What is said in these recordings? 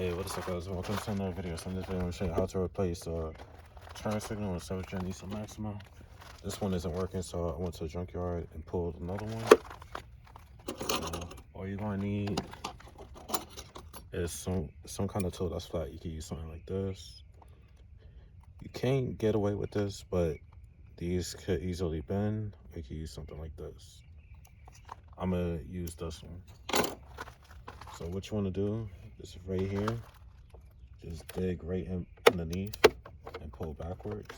Hey, what is up, guys? Welcome to another video. So in this video, I'm going to show you how to replace the turn signal on a 7th gen Nissan Maxima. This one isn't working, so I went to the junkyard and pulled another one. All you're going to need is some kind of tool that's flat. You can use something like this. You can't get away with this, but these could easily bend. You can use something like this. I'm going to use this one. So what you want to do is right here, just dig right in underneath and pull backwards.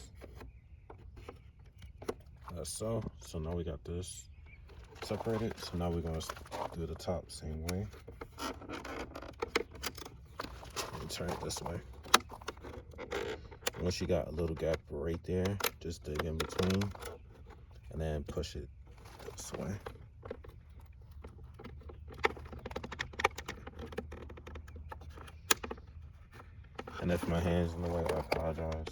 That's so now we got this separated. So now we're going to do the top same way. And turn it this way. Once you got a little gap right there, just dig in between and then push it this way. And if my hand's in the way, I apologize.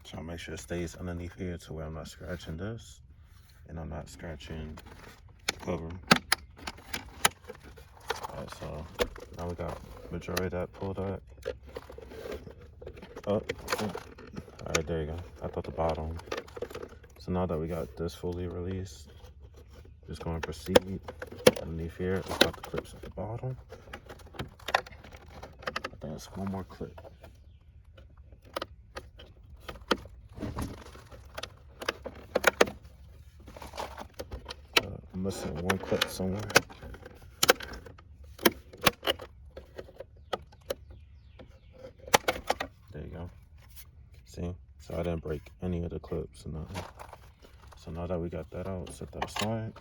So I'll make sure it stays underneath here to where I'm not scratching this and I'm not scratching the cover. Alright, so now we got majority of that pulled up. Oh, alright, there you go. I thought the bottom. So now that we got this fully released, just going to proceed underneath here. It's got the clips at the bottom. I think it's one more clip. I'm missing one clip somewhere. There you go. See? So I didn't break any of the clips or nothing. So now that we got that out, set that aside.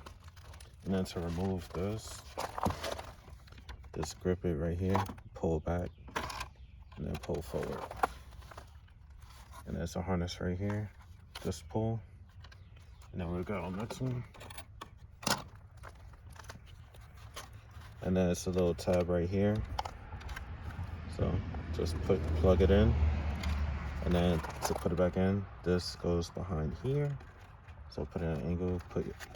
And then to remove this, just grip it right here, pull back, and then pull forward. And there's a harness right here. Just pull. And then we got on the next one. And then it's a little tab right here. So just plug it in. And then to put it back in, this goes behind here. So put it at an angle,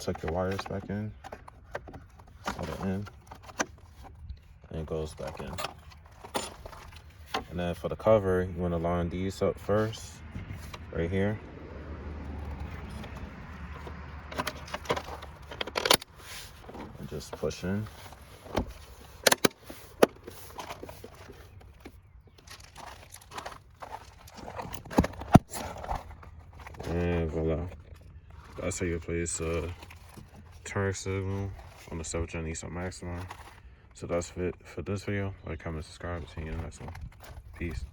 tuck your wires back in, slide it in, and it goes back in. And then for the cover, you want to line these up first, right here. And just push in. And voila. That's how you replace turn signal on the 7th gen Nissan Maxima. So that's it for this video. Like, comment, subscribe. See you in the next one. Peace.